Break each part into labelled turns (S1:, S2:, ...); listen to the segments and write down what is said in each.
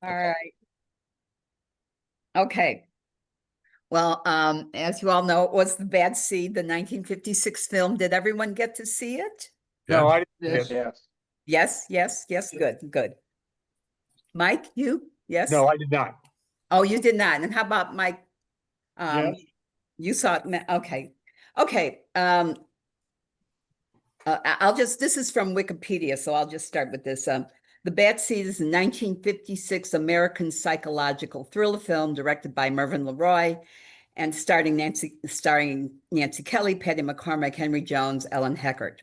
S1: All right. Okay. Well, as you all know, it was The Bad Seed, the 1956 film. Did everyone get to see it?
S2: No,
S3: Yeah.
S2: I didn't.
S4: Yes.
S1: Yes, yes, yes. Good, good. Mike, you? Yes?
S2: No, I did not.
S1: Oh, you did not. And how about Mike?
S2: Yes.
S1: You saw it. Okay. Okay. This is from Wikipedia, so I'll just start with this. The Bad Seed is a 1956 American psychological thriller film directed by Mervyn LeRoy and starring Nancy Kelly, Patty McCormack, Henry Jones, Ellen Heckart.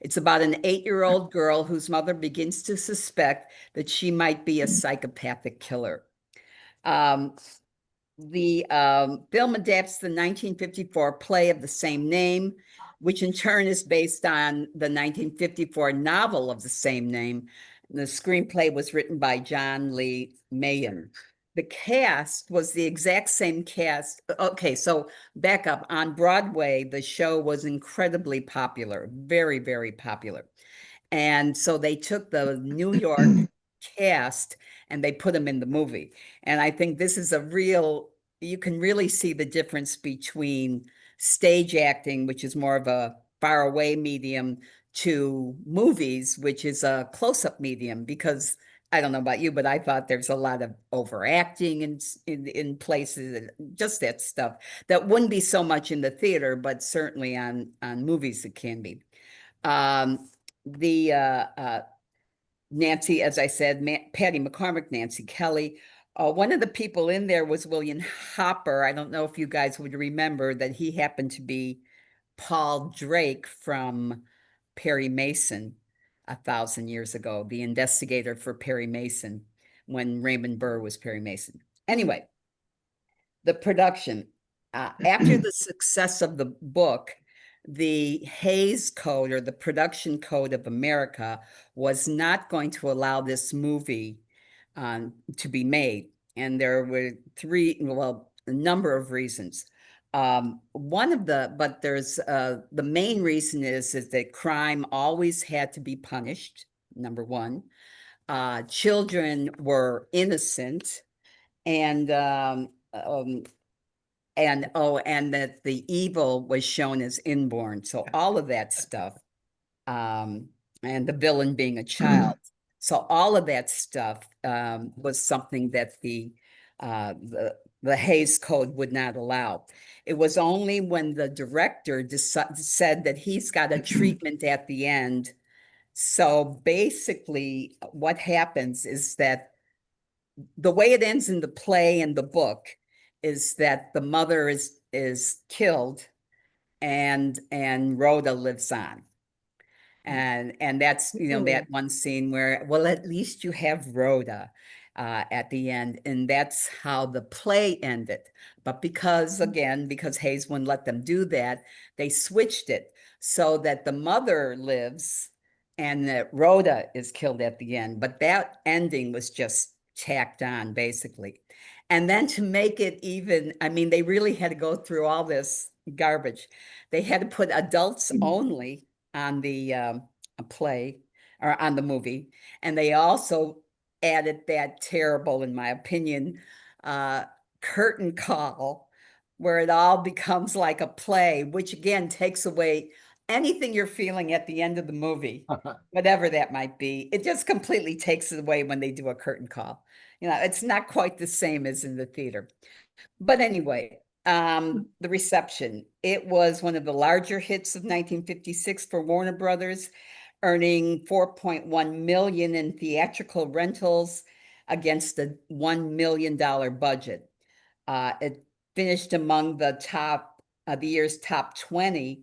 S1: It's about an 8-year-old girl whose mother begins to suspect that she might be a psychopathic killer. The film adapts the 1954 play of the same name, which in turn is based on the 1954 novel of the same name. The screenplay was written by John Lee Mahin. The cast was the exact same cast. Okay, so back up. On Broadway, the show was incredibly popular, very, very popular. And so they took the New York cast and they put them in the movie. And I think this is you can really see the difference between stage acting, which is more of a far away medium, to movies, which is a close-up medium, because I don't know about you, but I thought there's a lot of overacting in places, just that stuff that wouldn't be so much in the theater, but certainly on movies it can be. Nancy, as I said, Patty McCormack, Nancy Kelly. One of the people in there was William Hopper. I don't know if you guys would remember that he happened to be Paul Drake from Perry Mason 1,000 years ago, the investigator for Perry Mason when Raymond Burr was Perry Mason. Anyway, the production. After the success of the book, the Hays Code, or the Production Code of America, was not going to allow this movie to be made. And there were a number of reasons. But there's the main reason is that crime always had to be punished, number one. Children were innocent, and that the evil was shown as inborn. So all of that stuff, and the villain being a child. So all of that stuff was something that the Hays Code would not allow. It was only when the director said that he's got a treatment at the end. So basically, what happens is that the way it ends in the play and the book is that the mother is killed, and Rhoda lives on. And that's, that one scene where, well, at least you have Rhoda at the end. And that's how the play ended. But because Hays wouldn't let them do that, they switched it so that the mother lives and that Rhoda is killed at the end. But that ending was just tacked on, basically. And then to make it even, I mean, they really had to go through all this garbage. They had to put adults only on the play or on the movie. And they also added that terrible, in my opinion, curtain call, where it all becomes like a play, which again takes away anything you're feeling at the end of the movie, whatever that might be. It just completely takes it away when they do a curtain call. It's not quite the same as in the theater. But anyway, the reception. It was one of the larger hits of 1956 for Warner Brothers, earning $4.1 million in theatrical rentals against a $1 million budget. It finished among the year's top 20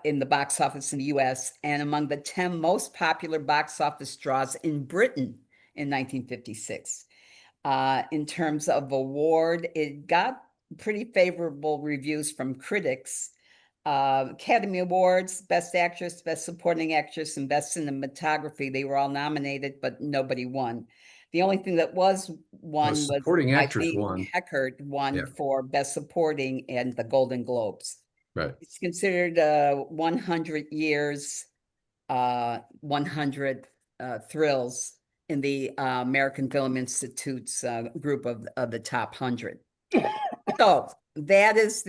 S1: in the box office in the US, and among the 10 most popular box office draws in Britain in 1956. In terms of award, it got pretty favorable reviews from critics. Academy Awards, Best Actress, Best Supporting Actress, and Best Cinematography, they were all nominated, but nobody won. The only thing that was won was
S3: supporting actress won.
S1: Heckart won for Best Supporting and the Golden Globes.
S3: Right.
S1: It's considered 100 years, 100 thrills in the American Film Institute's group of the top 100. So that is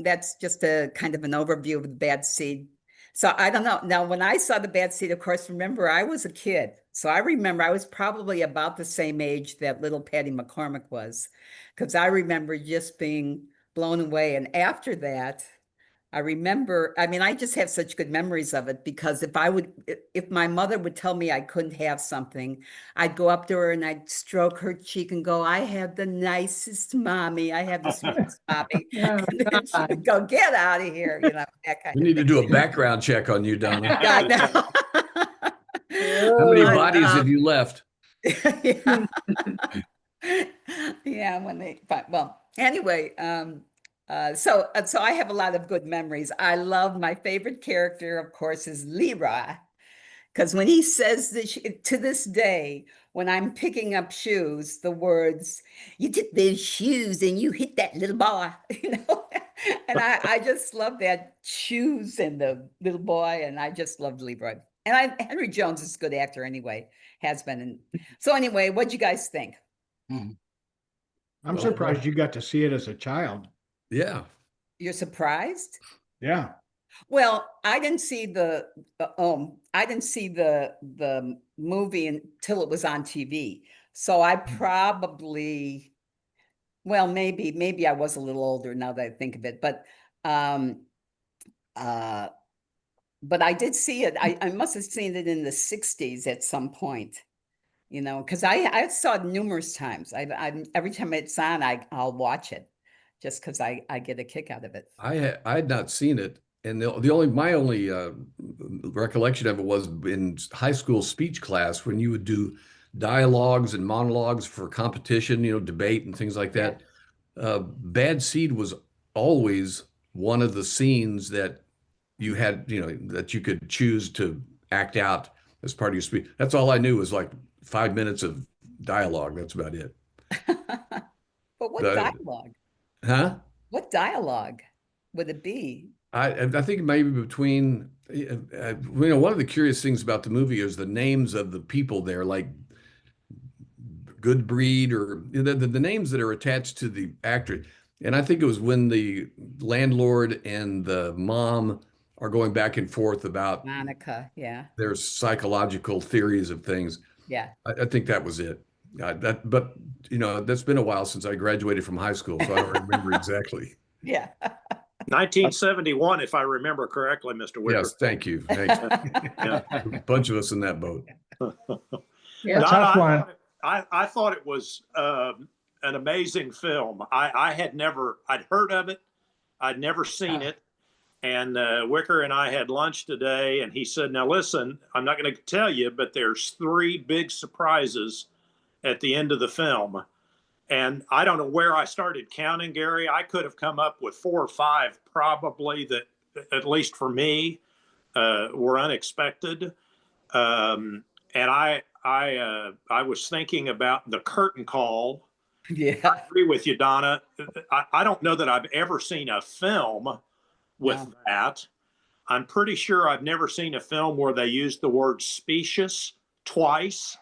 S1: that's just a kind of an overview of the Bad Seed. So I don't know. Now, when I saw the Bad Seed, of course, remember, I was a kid. So I remember I was probably about the same age that little Patty McCormack was, because I remember just being blown away. And after that, I remember, I mean, I just have such good memories of it, because if my mother would tell me I couldn't have something, I'd go up to her and I'd stroke her cheek and go, I have the nicest mommy. I have the sweetest mommy.
S2: Oh,
S1: And then she would go, get out of here, that kind
S3: We
S1: of
S3: need to
S1: thing.
S3: do a background check on you, Donna.
S1: Yeah, I know.
S3: How many bodies have you left?
S1: Yeah. Yeah, well, anyway, so I have a lot of good memories. I love, my favorite character, of course, is Leroy, because when he says this, to this day, when I'm picking up shoes, the words, you took those shoes and you hit that little boy, and I just love that, shoes and the little boy, and I just loved Leroy. And Henry Jones is a good actor anyway, has been. And so anyway, what'd you guys think?
S2: I'm surprised you got to see it as a child.
S3: Yeah.
S1: You're surprised?
S2: Yeah.
S1: Well, I didn't see the movie until it was on TV. So I probably, well, maybe I was a little older now that I think of it, but I did see it. I must have seen it in the 60s at some point, because I saw it numerous times. Every time it's on, I'll watch it just because I get a kick out of it.
S3: I had not seen it, and my only recollection of it was in high school speech class when you would do dialogues and monologues for competition, debate and things like that. Bad Seed was always one of the scenes that you had, that you could choose to act out as part of your speech. That's all I knew was like 5 minutes of dialogue. That's about it.
S1: But what dialogue?
S3: Huh?
S1: What dialogue would it be?
S3: I think maybe between, one of the curious things about the movie is the names of the people there, like Good Breed, or the names that are attached to the actor. And I think it was when the landlord and the mom are going back and forth about
S1: Monica, yeah,
S3: their psychological theories of things.
S1: Yeah.
S3: I think that was it. But that's been a while since I graduated from high school, so I don't remember exactly.
S1: Yeah.
S4: 1971, if I remember correctly, Mr. Wicker.
S3: Yes, thank you. Thanks.
S4: Yeah.
S3: A bunch of us in that boat.
S2: Yeah, tough one.
S4: I thought it was an amazing film. I'd heard of it. I'd never seen it. And Wicker and I had lunch today, and he said, now listen, I'm not going to tell you, but there's 3 big surprises at the end of the film. And I don't know where I started counting, Gary. I could have come up with 4 or 5 probably that, at least for me, were unexpected. And I was thinking about the curtain call.
S1: Yeah.
S4: I agree with you, Donna. I don't know that I've ever seen a film with that. I'm pretty sure I've never seen a film where they used the word specious twice.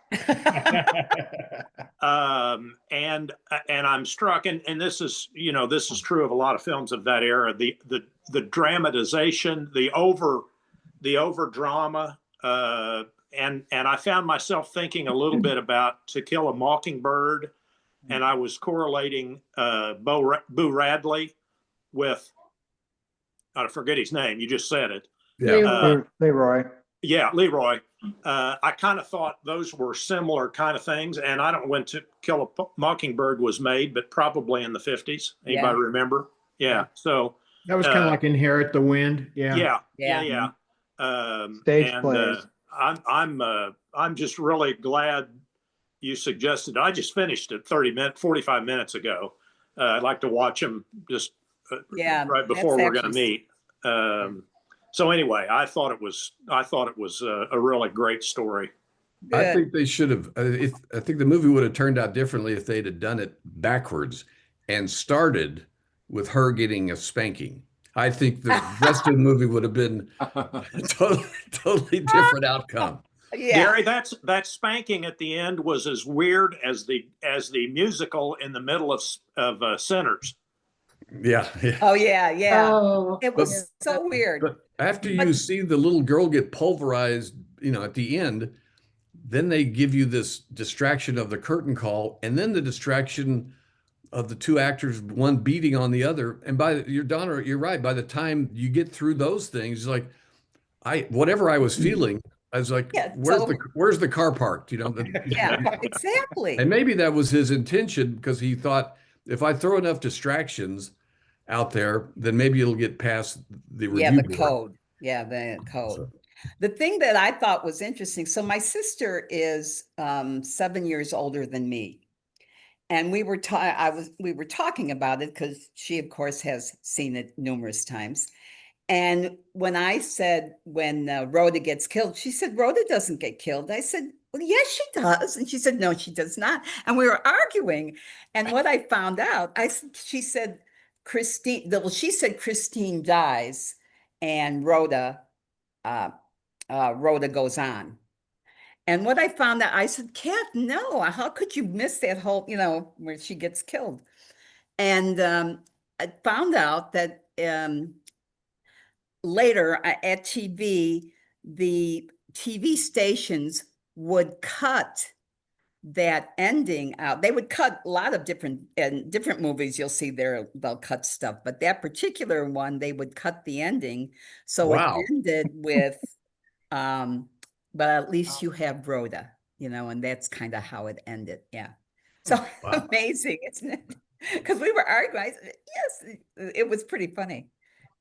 S4: And I'm struck, and this is true of a lot of films of that era. The dramatization, the over drama, and I found myself thinking a little bit about To Kill a Mockingbird, and I was correlating Boo Radley with, I forget his name. You just said it.
S3: Yeah.
S2: Leroy.
S4: Yeah, Leroy. I kind of thought those were similar kind of things, and I don't know when To Kill a Mockingbird was made, but probably in the 50s. Anybody remember? Yeah. So
S2: that was kind of like Inherit the Wind. Yeah.
S4: Yeah.
S2: Stage plays.
S4: I'm just really glad you suggested. I just finished it 45 minutes ago. I'd like to watch them just right before we're going to meet. So anyway, I thought it was a really great story.
S3: I think they should have. I think the movie would have turned out differently if they'd have done it backwards and started with her getting a spanking. I think the rest of the movie would have been a totally different outcome.
S1: Yeah.
S4: Gary, that spanking at the end was as weird as the musical in the middle of Sinners.
S3: Yeah, yeah.
S1: Oh, yeah, yeah.
S5: Oh,
S1: It was so weird.
S3: But after
S1: But-
S3: you see the little girl get pulverized, at the end, then they give you this distraction of the curtain call, and then the distraction of the two actors, one beating on the other. And you're right. By the time you get through those things, like whatever I was feeling, I was like,
S1: Yeah,
S3: where's the car parked?
S1: Yeah, exactly.
S3: And maybe that was his intention, because he thought, if I throw enough distractions out there, then maybe it'll get past the review
S1: Yeah, the
S3: board.
S1: code. Yeah, the code.
S3: So-
S1: The thing that I thought was interesting, so my sister is 7 years older than me. And we were talking about it because she, of course, has seen it numerous times. And when I said, when Rhoda gets killed, she said, Rhoda doesn't get killed. I said, well, yes, she does. And she said, no, she does not. And we were arguing. And what I found out, she said, Christine dies and Rhoda goes on. And what I found out, I said, Kat, no, how could you miss that whole, where she gets killed? And I found out that later at TV, the TV stations would cut that ending out. They would cut a lot of different movies. You'll see they'll cut stuff, but that particular one, they would cut the ending. So
S3: Wow.
S1: it ended with, but at least you have Rhoda, and that's kind of how it ended. Yeah. So
S3: Wow.
S1: amazing, isn't it? Because we were arguing. I said, yes, it was pretty funny.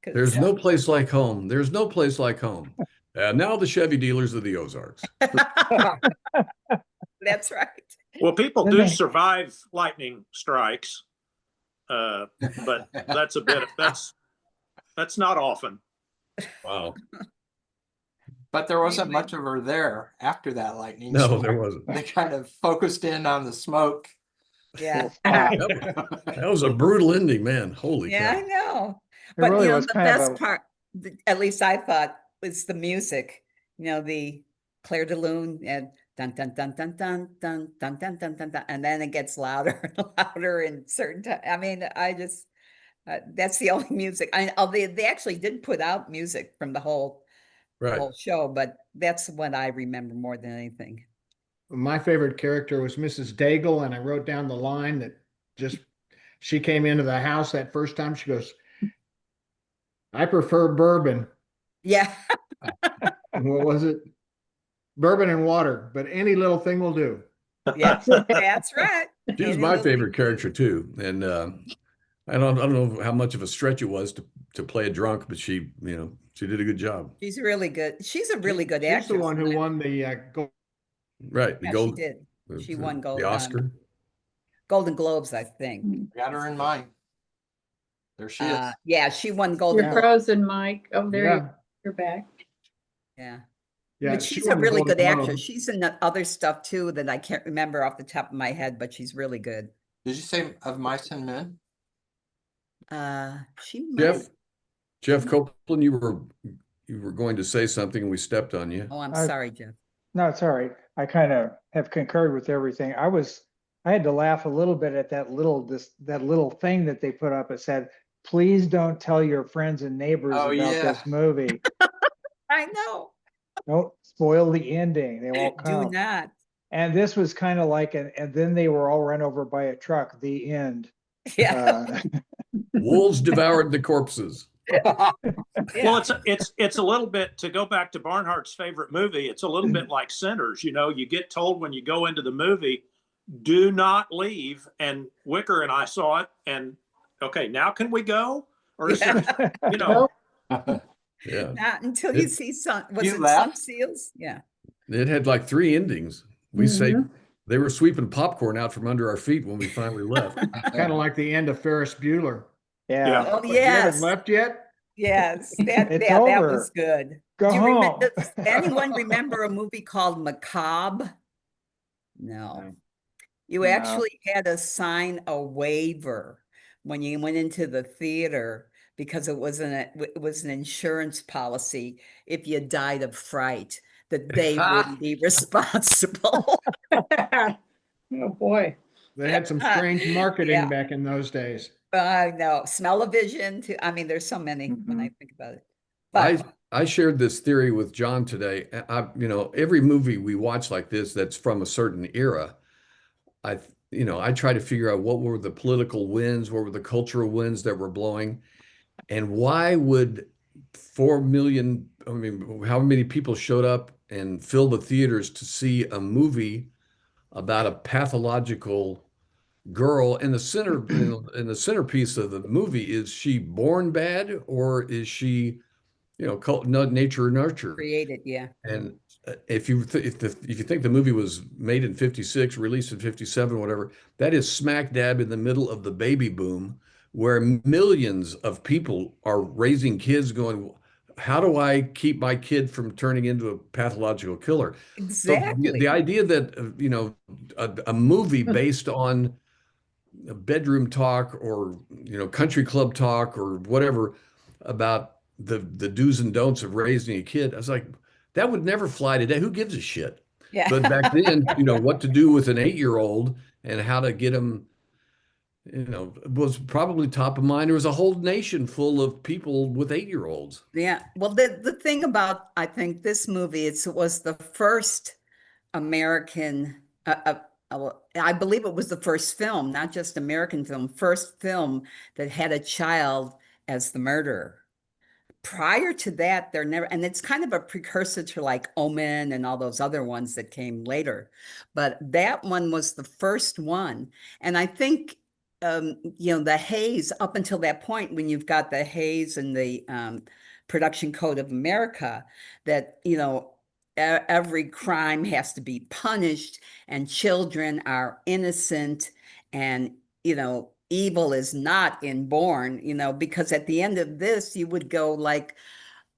S3: There's no place like home. There's no place like home. Now the Chevy dealers of the Ozarks.
S1: That's right.
S4: Well, people do survive lightning strikes, but that's not often.
S3: Wow.
S6: But there wasn't much of her there after that lightning.
S3: No,
S6: strike.
S3: there wasn't.
S6: They kind of focused in on the smoke.
S1: Yeah.
S3: That was a brutal ending, man. Holy
S1: Yeah, I
S3: cow.
S1: know.
S2: It
S1: But
S2: really was
S1: the
S2: kind of
S1: best
S2: a-
S1: part, at least I thought, was the music. The Claire de Lune and dun dun dun dun dun dun dun dun dun dun dun, and then it gets louder and louder in certain times. I mean, I just that's the only music. They actually did put out music from the whole
S3: Right.
S1: show, but that's what I remember more than anything.
S2: My favorite character was Mrs. Daigle, and I wrote down the line that she came into the house that first time. She goes, I prefer bourbon.
S1: Yeah.
S2: What was it? Bourbon and water, but any little thing will do.
S1: Yeah, that's right.
S3: She was my favorite character too. And I don't know how much of a stretch it was to play a drunk, but she did a good job.
S1: She's really good. She's a really good
S2: She's
S1: actress.
S2: the one who won the gold.
S3: Right.
S1: Yeah, she did. She won
S3: the Oscar.
S1: Golden Globes, I think.
S6: Got her in mind. There she is.
S1: Yeah, she won Golden
S5: you're
S1: Globes.
S5: frozen, Mike. Oh, there
S2: Yeah,
S5: you're back.
S1: Yeah.
S2: yeah.
S1: But
S2: she
S1: she's a
S2: won the
S1: really
S2: Golden
S1: good
S2: Globe.
S1: actress. She's in other stuff too that I can't remember off the top of my head, but she's really good.
S6: Did you say Of Mice and Men?
S1: She might.
S3: Jeff Copeland, you were going to say something and we stepped on you.
S1: Oh, I'm
S7: I-
S1: sorry, Jeff.
S7: No, it's all right. I kind of have concurred with everything. I had to laugh a little bit at that little thing that they put up. It said, please don't tell your friends and neighbors
S6: Oh,
S7: about
S6: yeah.
S7: this movie.
S1: I know.
S7: Don't spoil the ending. They won't
S1: Do
S7: come.
S1: not.
S7: And this was kind of like, and then they were all run over by a truck, the end.
S1: Yeah.
S3: Wolves devoured the corpses.
S1: Yeah.
S4: Well, it's a little bit, to go back to Barnhart's favorite movie, it's a little bit like Sinners. You get told when you go into the movie, do not leave. And Wicker and I saw it, and okay, now can we go? Or is there,
S3: Yeah.
S1: Not until you see some, was
S6: You
S1: it some
S6: laughed?
S1: seals? Yeah.
S3: It had like 3 endings. We say they were sweeping popcorn out from under our feet when we finally left.
S2: Kind of like the end of Ferris Bueller.
S7: Yeah.
S1: Oh,
S2: But you haven't
S1: yes.
S2: left yet?
S1: Yes.
S7: It's
S1: That
S7: over.
S1: was good.
S7: Go
S1: Do you
S7: home.
S1: anyone remember a movie called Macabre? No. You
S7: No.
S1: actually had to sign a waiver when you went into the theater because it was an insurance policy if you died of fright. that they wouldn't be responsible.
S5: Oh, boy.
S2: They had some strange marketing
S1: Yeah.
S2: back in those days.
S1: No, smell-o-vision too. I mean, there's so many when I think about it.
S3: I
S1: But
S3: I shared this theory with John today. Every movie we watch like this that's from a certain era, I try to figure out what were the political winds, what were the cultural winds that were blowing, and why would 4 million, I mean, how many people showed up and filled the theaters to see a movie about a pathological girl, and the centerpiece of the movie, is she born bad or is she, nature nurture?
S1: created, yeah.
S3: And if you think the movie was made in 56, released in 57, whatever, that is smack dab in the middle of the baby boom, where millions of people are raising kids going, how do I keep my kid from turning into a pathological killer? So
S1: Exactly.
S3: the idea that, a movie based on bedroom talk or, country club talk or whatever about the do's and don'ts of raising a kid, I was like, that would never fly today. Who gives a shit?
S1: Yeah.
S3: But back then, what to do with an 8-year-old and how to get him, was probably top of mind. There was a whole nation full of people with 8-year-olds.
S1: Yeah. Well, the thing about, I think, this movie, it was the first American, I believe it was the first film, not just American film, first film that had a child as the murderer. Prior to that, there never, and it's kind of a precursor to like Omen and all those other ones that came later. But that one was the first one. And I think, the Hays, up until that point, when you've got the Hays and the Production Code of America, that, every crime has to be punished and children are innocent and, evil is not inborn, because at the end of this, you would go like,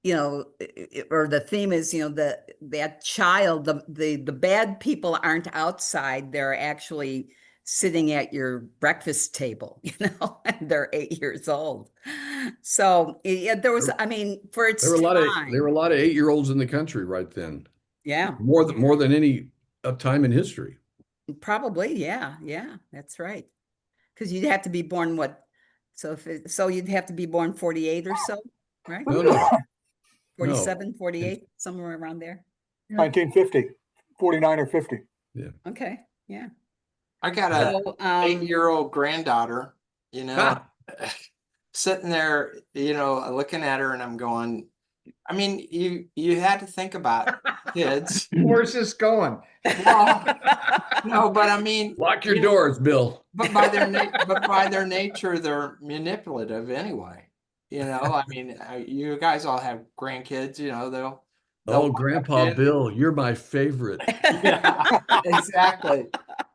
S1: or the theme is, that child, the bad people aren't outside, they're actually sitting at your breakfast table, and they're 8 years old. So yeah, there was, I mean, for its
S3: There were
S1: time.
S3: a lot of 8-year-olds in the country right then.
S1: Yeah.
S3: More than any time in history.
S1: Probably, yeah, that's right. Because you'd have to be born what? So you'd have to be born 48 or so, right?
S3: No.
S1: 47, 48, somewhere around there.
S5: 1950, 49 or 50.
S1: Okay, yeah.
S6: I got a
S1: So,
S6: 8-year-old granddaughter, sitting there, looking at her, and I'm going, I mean, you had to think about kids.
S2: Where's this going?
S6: Well, no, but I mean,
S3: Lock your doors, Bill.
S6: but by their nature, they're manipulative anyway. I mean, you guys all have grandkids, they'll
S3: Oh, Grandpa Bill, you're my favorite.
S6: Yeah, exactly.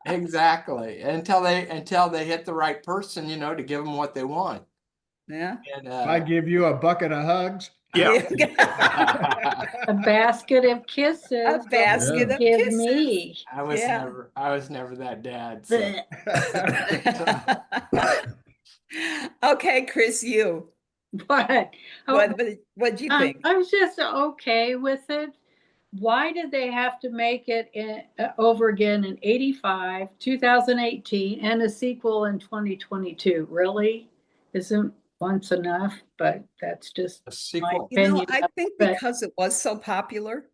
S6: Until they hit the right person, to give them what they want.
S1: Yeah.
S6: And
S2: If I give you a bucket of hugs.
S4: Yeah.
S5: A basket of kisses.
S1: A basket of
S5: Give
S1: kisses.
S5: me.
S6: I was
S1: Yeah.
S6: never that dad. So.
S1: Okay, Chris, you.
S5: But
S1: What'd you think?
S5: I was just okay with it. Why did they have to make it over again in 85, 2018, and a sequel in 2022? Really? Isn't once enough? But that's just
S6: A
S5: my
S6: sequel.
S5: opinion.
S1: I think
S5: but-
S1: because it was so popular.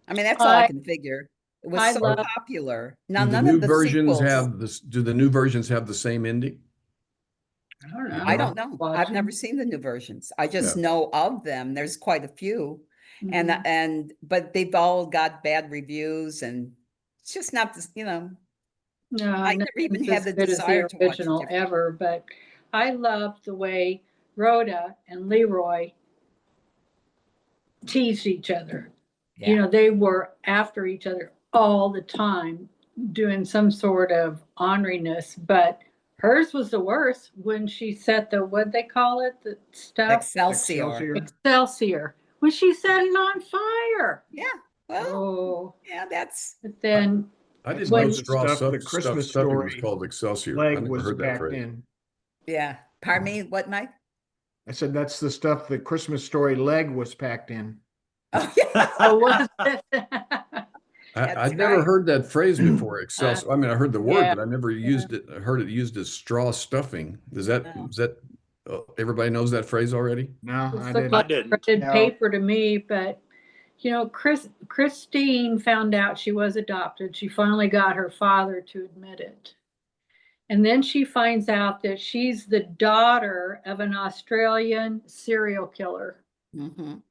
S1: I mean, that's all I can figure. It was
S5: I
S1: so
S5: love-
S1: popular. Now,
S3: Do the
S1: none
S3: new
S1: of the
S3: versions
S1: sequels,
S3: have this? Do the new versions have the same ending?
S5: I don't know.
S1: I don't know. I've never
S5: Watching.
S1: seen the new versions. I just know of them. There's quite a few.
S5: Mhm.
S1: But they've all got bad reviews, and it's just not this,
S5: No,
S1: I never even
S5: nothing's
S1: had
S5: as
S1: the
S5: good as
S1: desire to watch
S5: original
S1: different.
S5: ever, but I love the way Rhoda and Leroy teased each other.
S1: Yeah.
S5: They were after each other all the time, doing some sort of orneriness, but hers was the worst when she set what'd they call it? The stuff?
S1: Excelsior.
S5: Excelsior. When she set it on fire.
S1: Yeah. Well,
S5: Oh,
S1: yeah, that's
S5: but then
S3: I didn't
S5: When-
S3: know straw
S2: Stuff, the
S3: stuff
S2: Christmas
S3: stuffing was
S2: story
S3: called Excelsior. I
S2: Leg
S3: never
S2: was
S3: heard that
S2: packed
S3: phrase.
S2: in.
S1: yeah. Pardon me, what, Mike?
S2: I said that's the stuff the Christmas story leg was packed in.
S1: Oh, yeah.
S5: Oh, was it?
S3: I'd
S1: That's
S3: never
S1: right.
S3: heard that phrase before, Excelsior. I mean, I heard the word,
S5: Yeah.
S3: but I never used it. I heard it used as straw stuffing. Is that everybody knows that phrase already?
S2: No,
S5: It
S2: I
S5: looked
S2: didn't.
S5: like
S4: didn't.
S5: printed
S7: No.
S5: paper to me, but Christine found out she was adopted. She finally got her father to admit it. And then she finds out that she's the daughter of an Australian serial killer.
S1: Mhm.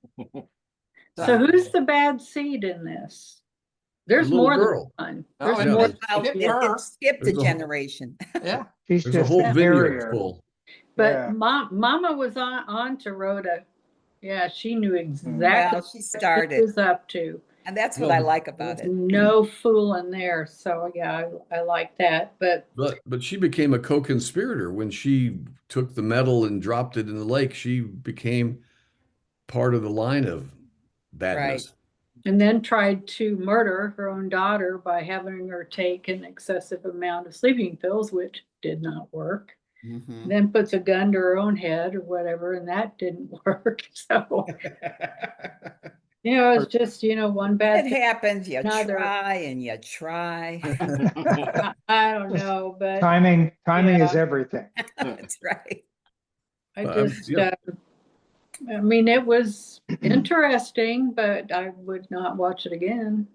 S5: So who's the bad seed in this? There's
S3: little
S5: more
S3: girl.
S5: than one.
S6: Oh,
S5: There's
S6: it
S3: Yeah,
S5: more.
S6: is.
S1: Well,
S6: Skip
S1: it
S6: her.
S1: skipped a
S3: There's a whole-
S1: generation.
S6: Yeah.
S7: She's
S3: There's a
S7: just
S3: whole
S7: a
S3: vineyard
S7: terrier.
S3: full.
S5: But
S7: Yeah.
S5: Mama was on to Rhoda. Yeah, she knew exactly
S1: Well, she
S5: what she
S1: started,
S5: was up to.
S1: and that's what I
S3: Well,
S1: like about
S5: There's
S1: it.
S5: no fooling there. So yeah, I like that. But
S3: But she became a co-conspirator when she took the medal and dropped it in the lake. She became part of the line of badness.
S5: and then tried to murder her own daughter by having her take an excessive amount of sleeping pills, which did not work.
S1: Mhm.
S5: Then puts a gun to her own head or whatever, and that didn't work. So, it's just, one bad
S1: It
S5: thing.
S1: happens, you
S5: Another-
S1: try and you try.
S5: I don't know, but
S7: Timing is
S5: Yeah.
S7: everything.
S1: That's right.
S5: I
S3: Well,
S5: just,
S3: yeah.
S5: I mean, it was interesting, but I would not watch it again.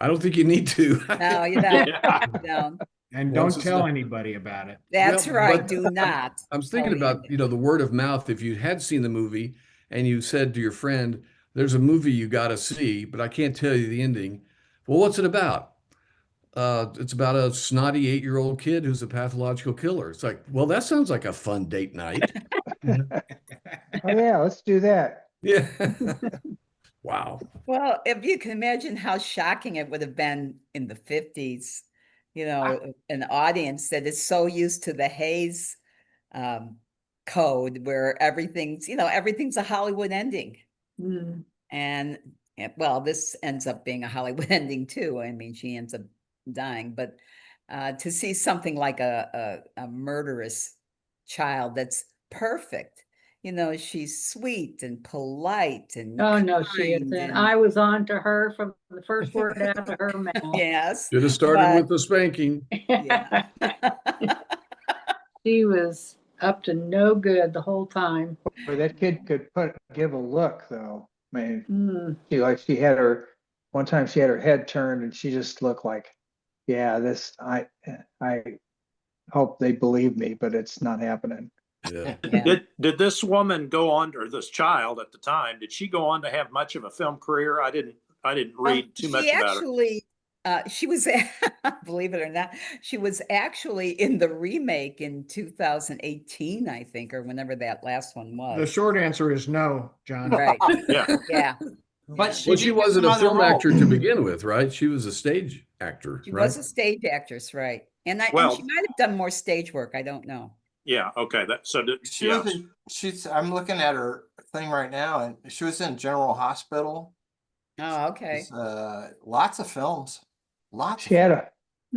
S3: I don't think you need to.
S1: No, you don't.
S4: Yeah.
S1: You don't.
S2: And
S3: Once
S2: don't
S3: it's
S2: tell
S3: done.
S2: anybody about it.
S1: That's
S3: Well,
S1: right.
S3: but
S1: Do not.
S3: I was thinking
S1: tell
S3: about, the word of mouth. If you had seen the movie and you said to your friend, there's a movie you got to see, but I can't tell you the ending. Well, what's it about? It's about a snotty 8-year-old kid who's a pathological killer. It's like, well, that sounds like a fun date night.
S7: Oh yeah, let's do that.
S3: Yeah. Wow.
S1: Well, if you can imagine how shocking it would have been in the 50s, an audience that is so used to the Hays code where everything's a Hollywood ending.
S5: Mm.
S1: And well, this ends up being a Hollywood ending too. I mean, she ends up dying, but to see something like a murderous child that's perfect, she's sweet and polite and
S5: Oh, no, she
S1: kind
S5: isn't.
S1: and-
S5: I was on to her from the first word out of her mouth.
S1: yes.
S3: Should have started
S1: But-
S3: with the spanking.
S1: Yeah.
S5: She was up to no good the whole time.
S7: But that kid could give a look though. I mean,
S5: Mm.
S7: she had one time she had her head turned and she just looked like, yeah, I hope they believe me, but it's not happening.
S3: Yeah.
S1: Yeah.
S4: Did this woman go on, or this child at the time, did she go on to have much of a film career? I didn't read too much
S1: She
S4: about her.
S1: actually, she was, believe it or not, she was actually in the remake in 2018, I think, or whenever that last one
S2: The
S1: was.
S2: short answer is no, John.
S1: Right.
S4: Yeah.
S1: Yeah.
S6: But
S1: Yeah.
S6: she,
S3: Well, she
S6: did get
S3: wasn't a
S6: some
S3: film
S6: other
S3: actor
S6: roles.
S3: to begin with, right? She was a stage actor,
S1: She
S3: right?
S1: was a stage actress, right? And
S4: Well-
S1: she might have done more stage work. I don't know.
S4: Yeah. Okay.
S6: She was in, I'm looking at her thing right now, and she was in General Hospital.
S1: Oh, okay.
S6: Lots of films. Lots.
S7: She had I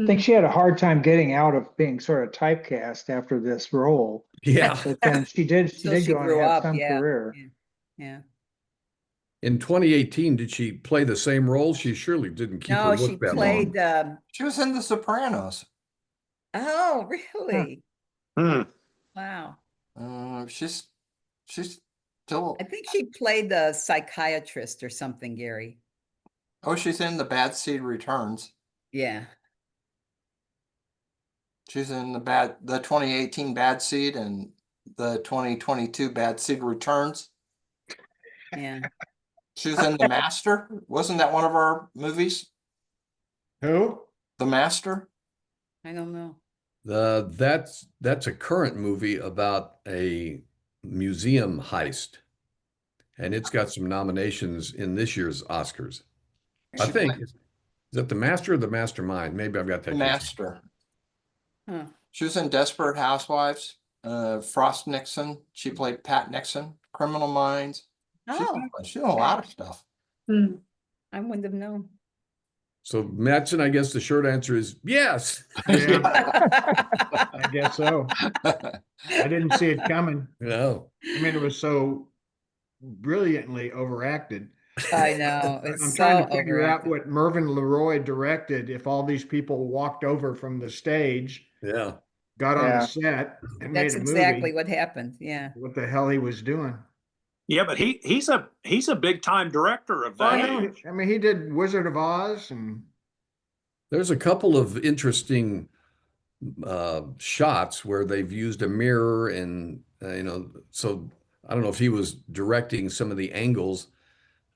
S7: think
S5: Mm.
S7: she had a hard time getting out of being sort of typecast after this role.
S3: Yeah.
S7: But then she did
S1: Until she
S7: go on
S1: grew
S7: to have
S1: up,
S7: some
S1: yeah.
S7: career.
S1: Yeah.
S3: In 2018, did she play the same role? She surely didn't keep her
S1: No,
S3: look
S1: she
S3: that
S1: played,
S3: long.
S6: She was in The Sopranos.
S1: oh, really?
S4: Hmm.
S1: Wow.
S6: She's still.
S1: I think she played the psychiatrist or something, Gary.
S6: Oh, she's in The Bad Seed Returns.
S1: Yeah.
S6: She's in the 2018 Bad Seed and the 2022 Bad Seed Returns.
S1: Yeah.
S6: She was in The Master. Wasn't that one of our movies?
S2: Who?
S6: The Master.
S1: I don't know.
S3: That's a current movie about a museum heist, and it's got some nominations in this year's Oscars. I
S6: She
S3: think.
S6: played
S3: Is that The Master or The Mastermind? Maybe I've got that
S6: The
S3: confused.
S6: Master.
S1: Huh.
S6: She was in Desperate Housewives. Frost Nixon. She played Pat Nixon. Criminal Minds.
S1: Oh,
S6: She's in a lot of stuff.
S5: Mm.
S1: I wouldn't have known.
S3: So Mattson, I guess the short answer is yes.
S2: Yeah, I guess so. I didn't see it coming.
S3: No.
S2: I mean, it was so brilliantly overacted.
S1: I know,
S2: I'm
S1: it's
S2: trying
S1: so
S2: to figure out
S1: overacted.
S2: what Mervyn LeRoy directed, if all these people walked over from the stage,
S3: Yeah.
S2: got on the
S7: Yeah.
S2: set and
S1: That's
S2: made a
S1: exactly
S2: movie,
S1: what happened, yeah.
S2: what the hell he was doing.
S4: Yeah, but he's a big time director of
S2: Well, I
S4: that
S2: know,
S4: age.
S2: I mean, he did Wizard of Oz and
S3: There's a couple of interesting shots where they've used a mirror and so I don't know if he was directing some of the angles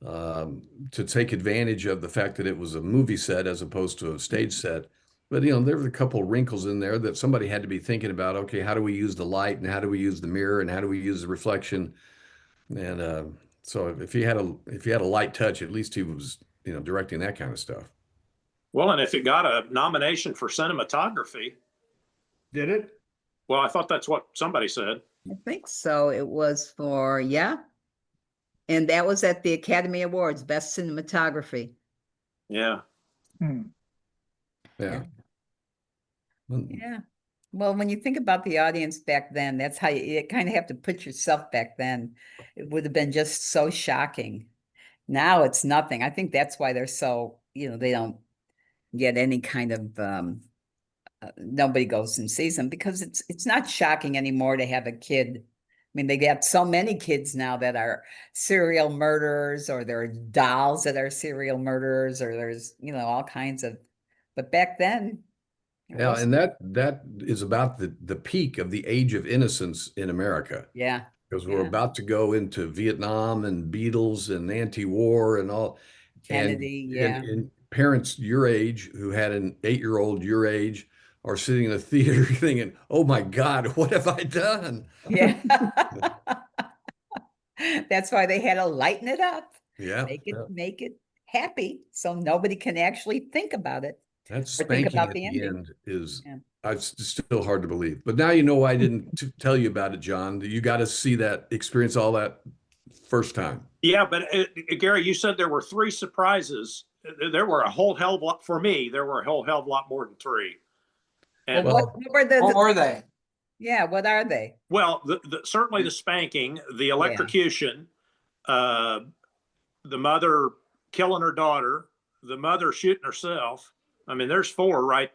S3: to take advantage of the fact that it was a movie set as opposed to a stage set. But there were a couple of wrinkles in there that somebody had to be thinking about. Okay, how do we use the light and how do we use the mirror and how do we use the reflection? And so if he had a light touch, at least he was directing that kind of stuff.
S4: Well, and if it got a nomination for cinematography,
S2: did it?
S4: well, I thought that's what somebody said.
S1: I think so, it was for, yeah. And that was at the Academy Awards, Best Cinematography.
S4: Yeah.
S7: Hmm.
S3: Yeah.
S1: Yeah. Well, when you think about the audience back then, that's how you kind of have to put yourself back then. It would have been just so shocking. Now it's nothing. I think that's why they're so, they don't get any kind of, nobody goes and sees them because it's not shocking anymore to have a kid. I mean, they got so many kids now that are serial murderers, or there are dolls that are serial murderers, or there's, all kinds of, but back then.
S3: Yeah, and that is about the peak of the age of innocence in America.
S1: Yeah.
S3: Because we're about to go into Vietnam and Beatles and anti-war and all.
S1: Kennedy,
S3: and parents your age who had an 8-year-old your age are sitting in a theater thinking, "Oh my God, what have I done?"
S1: Yeah. That's why they had to lighten it up.
S3: Yeah,
S1: Make it happy so nobody can actually think about it.
S3: that
S1: or think
S3: spanking
S1: about
S3: at
S1: the
S3: the
S1: ending.
S3: end is
S1: Yeah.
S3: it's still hard to believe. But now you know why I didn't tell you about it, John. You got to see that, experience all that first time.
S4: Yeah, but Gary, you said there were 3 surprises. There were a whole hell of a lot for me. There were a whole hell of a lot more than 3. And
S1: Well, what were
S6: What were they?
S1: Yeah, what are they?
S4: well, certainly the spanking, the electrocution, the mother killing her daughter, the mother shooting herself. I mean, there's 4 right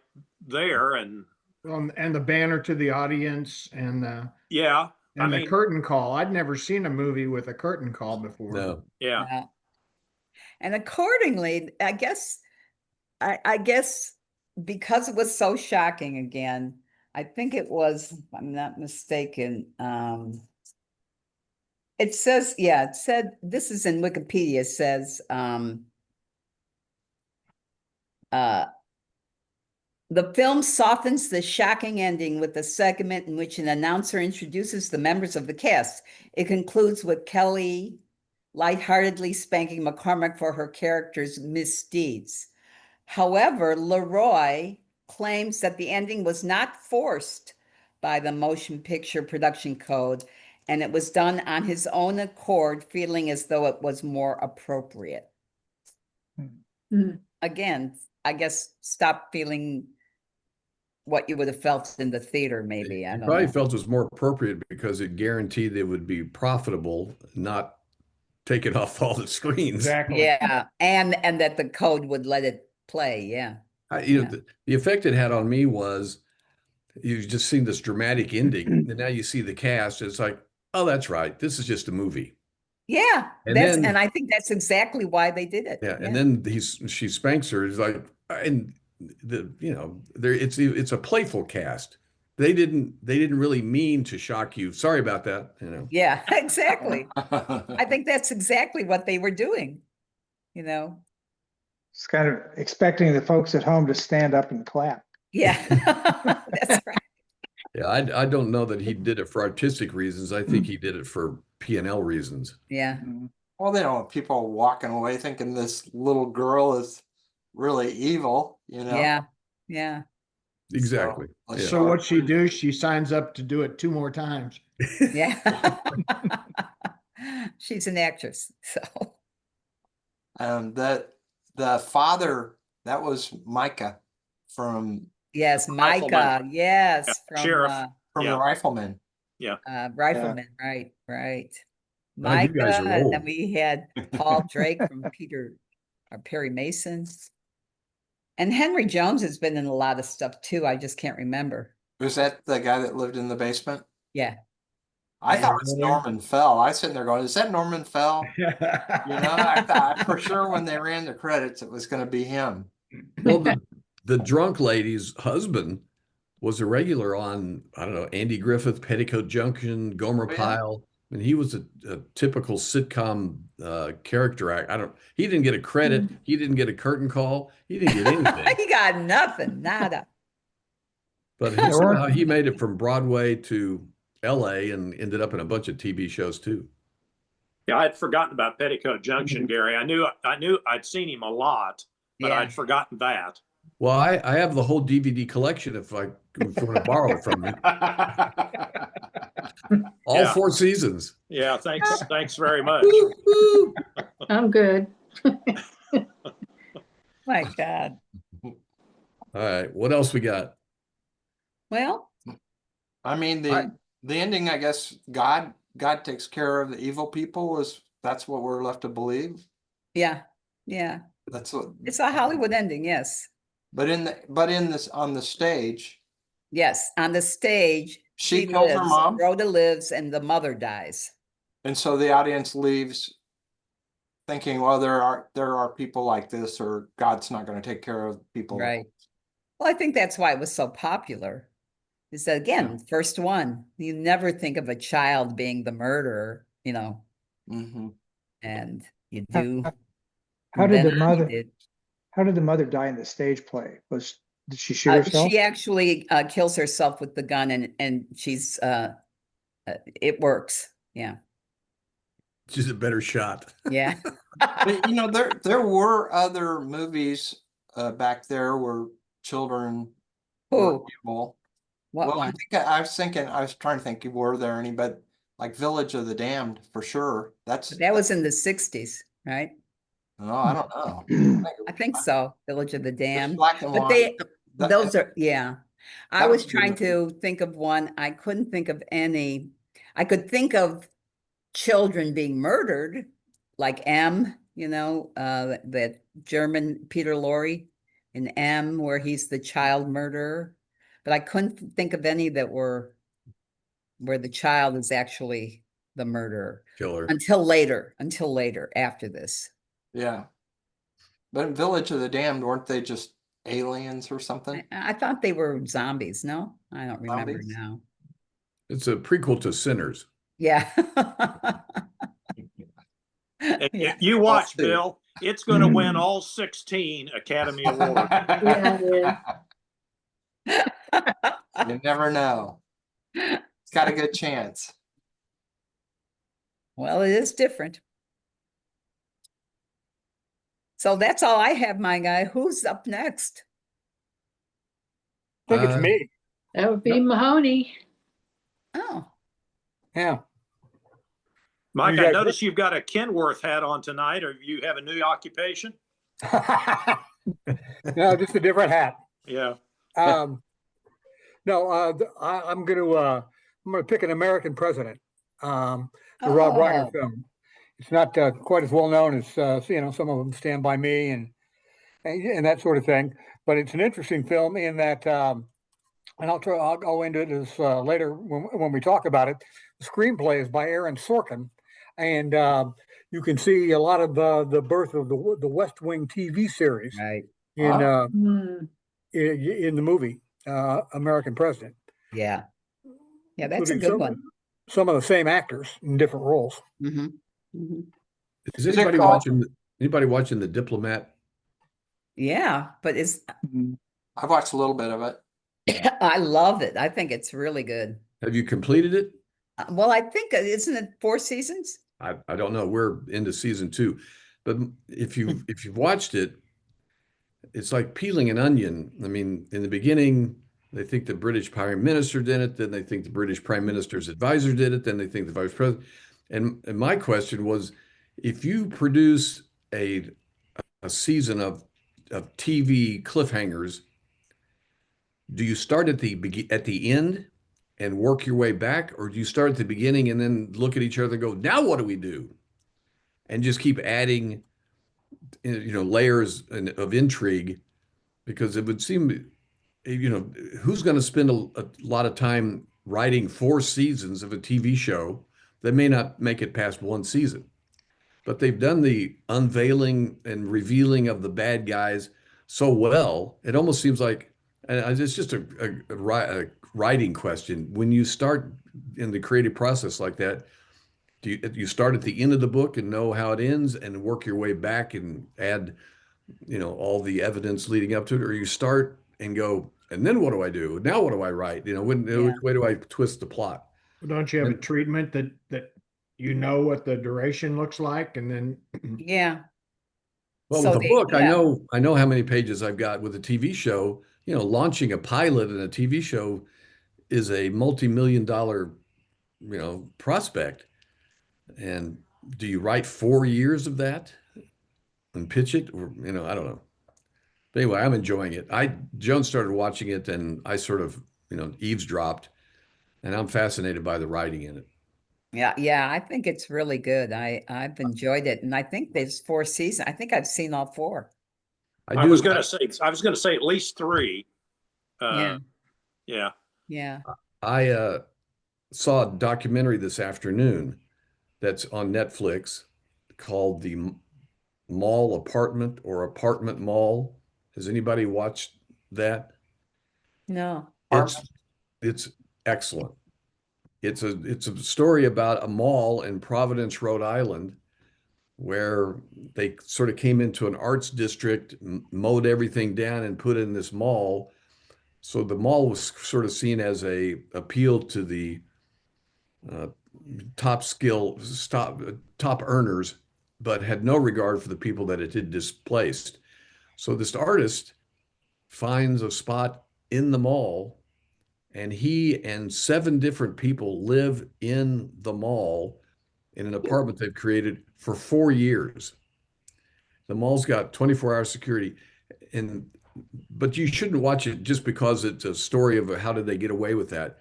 S4: there, and
S2: the banner to the audience
S4: yeah,
S2: and the curtain call. I'd never seen a movie with a curtain call before.
S3: No.
S4: yeah.
S1: Yeah. And accordingly, I guess because it was so shocking again, I think it was, if I'm not mistaken, it says, it said, this is in Wikipedia, it says, the film softens the shocking ending with a segment in which an announcer introduces the members of the cast. It concludes with Kelly lightheartedly spanking McCormack for her character's misdeeds. However, LeRoy claims that the ending was not forced by the motion picture production code, and it was done on his own accord, feeling as though it was more appropriate. Again, I guess stop feeling what you would have felt in the theater, maybe. I
S3: He
S1: don't
S3: probably
S1: know.
S3: felt it was more appropriate because it guaranteed it would be profitable, not take it off all the screens.
S2: Exactly.
S1: Yeah, and that the code would let it play. Yeah.
S3: The effect it had on me was you've just seen this dramatic ending, and now you see the cast. It's like, oh, that's right. This is just a movie.
S1: Yeah,
S3: And
S1: and I think that's exactly why they did it.
S3: Yeah, and then she spanks her. It's like, and it's a playful cast. They didn't really mean to shock you. Sorry about that.
S1: Yeah, exactly. I think that's exactly what they were doing.
S7: It's kind of expecting the folks at home to stand up and clap.
S1: Yeah, that's right.
S3: Yeah, I don't know that he did it for artistic reasons. I think he did it for P&L reasons.
S1: Yeah.
S6: Well, they don't want people walking away thinking this little girl is really evil,
S1: Yeah. Yeah.
S3: Exactly.
S2: So what she do? She signs up to do it 2 more times.
S1: Yeah. She's an actress, so.
S6: That the father, that was Micah from
S1: Yes,
S4: Rifleman.
S1: Micah. Yes,
S4: Sheriff.
S6: the Rifleman.
S1: Rifleman. Right.
S3: Wow, you guys
S1: Micah,
S3: are
S1: and then
S3: old.
S1: we had Paul Drake from Perry Masons. And Henry Jones has been in a lot of stuff too. I just can't remember.
S6: Was that the guy that lived in the basement?
S1: Yeah.
S6: I
S1: Yeah.
S6: thought it was Norman Fell. I was sitting there going, is that Norman Fell? You know, I thought for sure when they ran the credits, it was going to be him.
S3: Well, the drunk lady's husband was a regular on, I don't know, Andy Griffith, Petticoat Junction, Gomer
S6: Oh, yeah?
S3: Pyle. I mean, he was a typical sitcom character act. He didn't get a credit. He didn't get a curtain call. He didn't get anything.
S1: He got nothing, nada.
S3: But
S7: There weren't-
S3: somehow he made it from Broadway to LA and ended up in a bunch of TV shows too.
S4: Yeah, I'd forgotten about Petticoat Junction, Gary. I knew I'd seen him a lot, but
S1: Yeah.
S4: I'd forgotten that.
S3: Well, I have the whole DVD collection if you want to borrow it from me. All
S4: Yeah.
S3: 4 seasons.
S4: Yeah, thanks very much.
S3: Woo, woo.
S5: I'm good.
S1: My God.
S3: All right, what else we got?
S1: Well,
S6: I mean, the ending, I guess, God takes care of the evil people. That's what we're left to believe.
S1: yeah. Yeah.
S6: That's what.
S1: It's a Hollywood ending, yes.
S6: But on the stage,
S1: Yes. On the stage,
S6: she kills her
S1: lives,
S6: mom,
S1: Rhoda lives, and the mother dies.
S6: and so the audience leaves thinking, well, there are people like this, or God's not going to take care of people.
S1: Right. Well, I think that's why it was so popular. Is that again, first one. You never think of a child being the murderer, you know,
S6: Mm-hmm.
S1: and you do.
S7: How did the
S1: then
S7: mother,
S1: he did.
S7: how did the mother die in the stage play? Did she shoot herself?
S1: She actually kills herself with the gun, and she's it works. Yeah.
S3: She's a better shot.
S1: Yeah.
S6: But you know, there were other movies back there where children were
S1: Who?
S6: evil.
S1: What
S6: Well,
S1: one?
S6: I was trying to think, were there any, but like Village of the Damned for sure.
S1: That was in the 60s, right?
S6: No, I don't know.
S1: I think so. Village of the Damned.
S6: black and
S1: But
S6: white.
S1: those are, yeah. I
S6: That
S1: was
S6: was a good
S1: trying
S6: movie.
S1: to think of one. I couldn't think of any. I could think of children being murdered, like M, you know, that German Peter Lorre in M, where he's the child murderer. But I couldn't think of any that were where the child is actually the murderer
S3: Killer.
S1: until later, after this.
S6: Yeah. But in Village of the Damned, weren't they just aliens or something?
S1: I thought they were zombies. No, I don't remember
S6: Zombies?
S1: now.
S3: It's a prequel to Sinners.
S1: Yeah.
S4: If
S1: Yeah.
S4: you watch,
S6: see.
S4: Bill, it's going to win all 16 Academy Awards.
S5: Yeah,
S6: You never know. It's got a good chance.
S1: Well, it is different. So that's all I have, my guy. Who's up next?
S8: I think it's me.
S5: that would be Mahoney.
S1: Oh,
S8: Yeah.
S4: Mike,
S8: You
S4: I
S8: guys-
S4: notice you've got a Kenworth hat on tonight, or you have a new occupation?
S8: No, just a different hat.
S4: Yeah.
S8: No, I'm gonna pick an American president. The Rob Reiner
S1: Oh.
S8: film. It's not quite as well known as some of them, Stand by Me and that sort of thing. But it's an interesting film in that, and I'll go into it as later when we talk about it. The screenplay is by Aaron Sorkin, and you can see a lot of the birth of the West Wing TV series
S1: right.
S8: in
S5: Hmm.
S8: in the movie American President.
S1: Yeah. Yeah, that's a
S8: including
S1: good
S8: some,
S1: one.
S8: Some of the same actors in different roles.
S1: Mm-hmm. Mm-hmm.
S3: Is
S6: Is it
S3: anybody
S6: called-
S3: watching The Diplomat?
S1: Yeah, but
S6: I've watched a little bit of it.
S1: I love it. I think it's really good.
S3: Have you completed it?
S1: Well, I think, isn't it 4 seasons?
S3: I don't know. We're into season 2, but if you've watched it, it's like peeling an onion. I mean, in the beginning, they think the British Prime Minister did it, then they think the British Prime Minister's advisor did it, then they think the Vice President. And my question was, if you produce a season of TV cliffhangers, do you start at the end and work your way back, or do you start at the beginning and then look at each other and go, now what do we do? And just keep adding, layers of intrigue, because it would seem, who's going to spend a lot of time writing 4 seasons of a TV show that may not make it past 1 season? But they've done the unveiling and revealing of the bad guys so well, it almost seems like, and it's just a writing question. When you start in the creative process like that, do you start at the end of the book and know how it ends and work your way back and add, all the evidence leading up to it, or you start and go, and then what do I do? Now what do I write? Which way do I twist the plot?
S2: Don't you have a treatment that you know what the duration looks like, and then
S1: Yeah.
S3: Well,
S1: So
S3: with a
S1: they-
S3: book,
S1: yeah.
S3: I know how many pages I've got. With a TV show, launching a pilot in a TV show is a multi-million dollar, prospect. And do you write 4 years of that and pitch it? Or, I don't know. But anyway, I'm enjoying it. Joan started watching it and I sort of, eavesdropped, and I'm fascinated by the writing in it.
S1: Yeah, I think it's really good. I've enjoyed it, and I think there's 4 seasons. I think I've seen all 4.
S4: I was going to say at least 3.
S1: Yeah,
S4: Yeah.
S1: yeah.
S3: I saw a documentary this afternoon that's on Netflix called The Mall Apartment, or Apartment Mall. Has anybody watched that?
S1: No.
S3: It's excellent. It's a story about a mall in Providence, Rhode Island, where they sort of came into an arts district, mowed everything down, and put in this mall. So the mall was sort of seen as a appeal to the top earners, but had no regard for the people that it had displaced. So this artist finds a spot in the mall, and he and 7 different people live in the mall in an apartment they've created for 4 years. The mall's got 24-hour security, but you shouldn't watch it just because it's a story of how did they get away with that.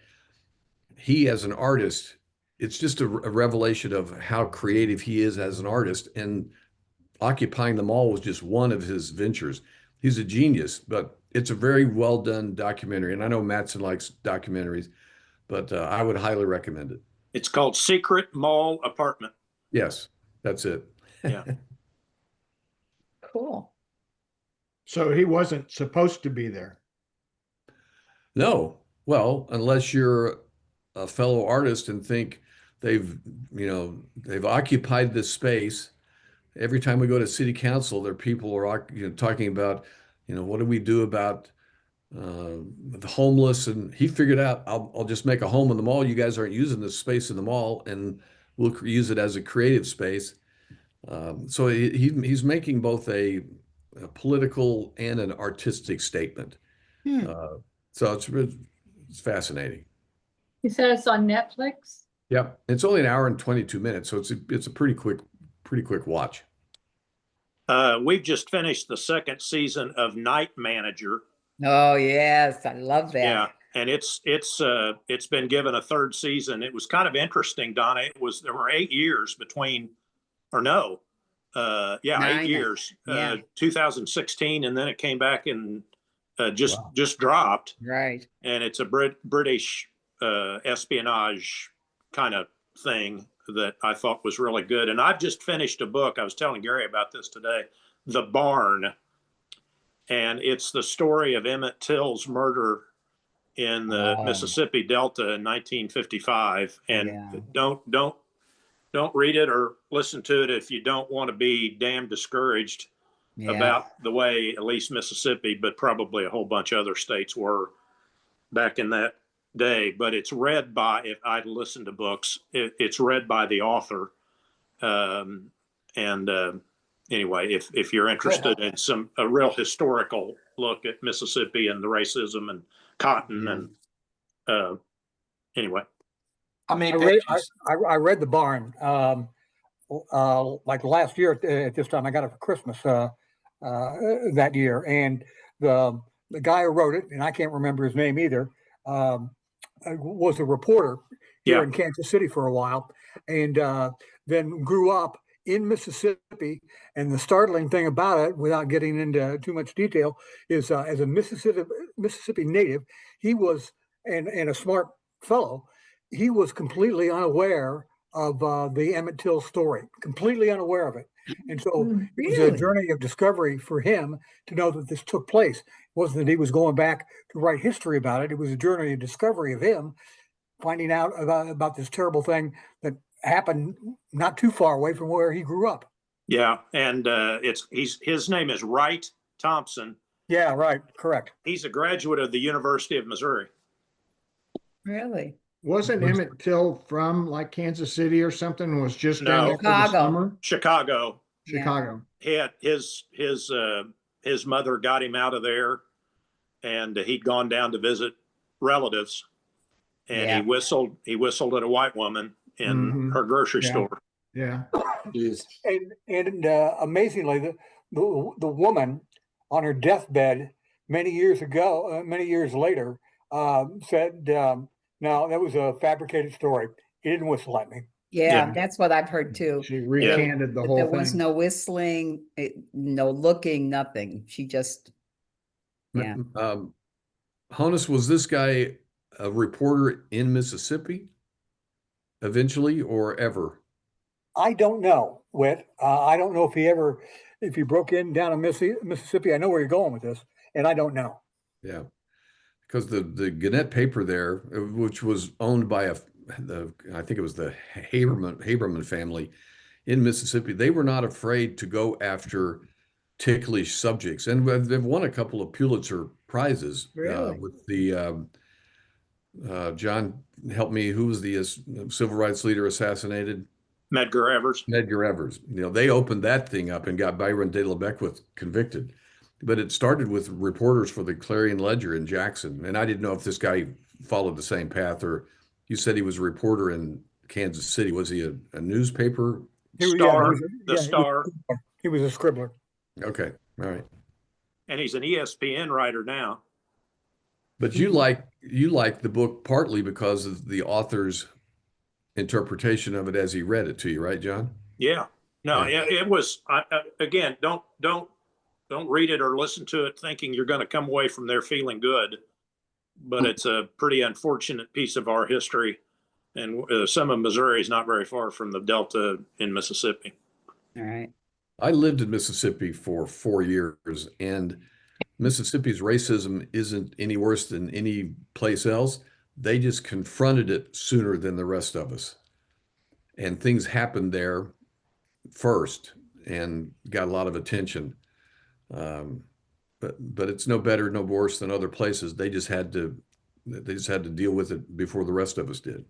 S3: He, as an artist, it's just a revelation of how creative he is as an artist, and occupying the mall was just one of his ventures. He's a genius, but it's a very well done documentary. And I know Mattson likes documentaries, but I would highly recommend it.
S4: It's called Secret Mall Apartment.
S3: Yes, that's it.
S4: Yeah.
S1: Cool.
S2: so he wasn't supposed to be there.
S3: No, well, unless you're a fellow artist and think they've occupied this space. Every time we go to city council, there are people who are talking about, what do we do about the homeless? And he figured out, I'll just make a home in the mall. You guys aren't using this space in the mall, and we'll use it as a creative space. So he's making both a political and an artistic statement. So it's fascinating.
S5: You said it's on Netflix?
S3: Yep, it's only an hour and 22 minutes, so it's a pretty quick watch.
S4: We've just finished the 2nd season of Night Manager.
S1: Oh, yes, I love that.
S4: Yeah, and it's been given a 3rd season. It was kind of interesting, Donna. There were 8 years between, or no,
S1: 9.
S4: 8 years.
S1: Yeah.
S4: 2016, and then it came back and just dropped.
S1: Right.
S4: And it's a British espionage kind of thing that I thought was really good. And I've just finished a book. I was telling Gary about this today, The Barn. And it's the story of Emmett Till's murder in the Mississippi Delta in 1955. And don't read it or listen to it if you don't want to be damn discouraged about the way at least Mississippi, but probably a whole bunch of other states were back in that day. But it's read by, if I'd listened to books, it's read by the author. Anyway, if you're interested in a real historical look at Mississippi and the racism and cotton and anyway.
S6: I mean,
S8: I read The Barn like last year at this time. I got it for Christmas that year, and the guy who wrote it, and I can't remember his name either, was a reporter here
S4: Yeah.
S8: in Kansas City for a while, and then grew up in Mississippi. And the startling thing about it, without getting into too much detail, is as a Mississippi native, he was, and a smart fellow, he was completely unaware of the Emmett Till story, completely unaware of it. And so it was a
S1: Really?
S8: journey of discovery for him to know that this took place. It wasn't that he was going back to write history about it. It was a journey of discovery of him finding out about this terrible thing that happened not too far away from where he grew up.
S4: Yeah, and his name is Wright Thompson.
S8: Yeah, right, correct.
S4: He's a graduate of the University of Missouri.
S1: Really?
S2: Wasn't Emmett Till from like Kansas City or something? And was just down
S4: No.
S2: there for the
S1: Chicago.
S2: summer?
S4: Chicago.
S1: Yeah.
S2: Chicago.
S4: He had his mother got him out of there, and he'd gone down to visit relatives, and
S1: Yeah.
S4: he whistled at a white woman in
S2: Mhm.
S4: her grocery
S2: Yeah.
S4: store.
S2: Yeah.
S6: Jeez.
S8: And amazingly, the woman on her deathbed many years later said, "No, that was a fabricated story. He didn't whistle at me."
S1: Yeah,
S4: Yeah.
S1: that's what I've heard too.
S2: She recanted the
S1: But
S2: whole
S1: there was
S2: thing.
S1: no whistling, no looking, nothing. She just, yeah.
S3: Honus, was this guy a reporter in Mississippi eventually or ever?
S8: I don't know, Whit. I don't know if he broke in down in Mississippi. I know where you're going with this, and I don't know.
S3: Yeah, because the Gannett paper there, which was owned by I think it was the Haberman family in Mississippi, they were not afraid to go after ticklish subjects, and they've won a couple of Pulitzer prizes
S1: Really?
S3: with the John, help me, who was the civil rights leader assassinated?
S4: Medgar Evers.
S3: Medgar Evers. They opened that thing up and got Byron de la Beckwith convicted. But it started with reporters for the Clarion Ledger in Jackson. And I didn't know if this guy followed the same path, or you said he was a reporter in Kansas City. Was he a newspaper?
S4: Star,
S8: he was
S4: Star,
S8: he was a scribbler.
S3: Okay. All right.
S4: and he's an ESPN writer now.
S3: But you like the book partly because of the author's interpretation of it as he read it to you, right, John?
S4: Yeah. No,
S3: Yeah.
S4: it was, again, don't read it or listen to it thinking you're going to come away from there feeling good. But it's a pretty unfortunate piece of our history. And some of Missouri is not very far from the Delta in Mississippi.
S1: All right.
S3: I lived in Mississippi for 4 years, and Mississippi's racism isn't any worse than any place else. They just confronted it sooner than the rest of us. And things happened there first and got a lot of attention. But it's no better, no worse than other places. They just had to deal with it before the rest of us did.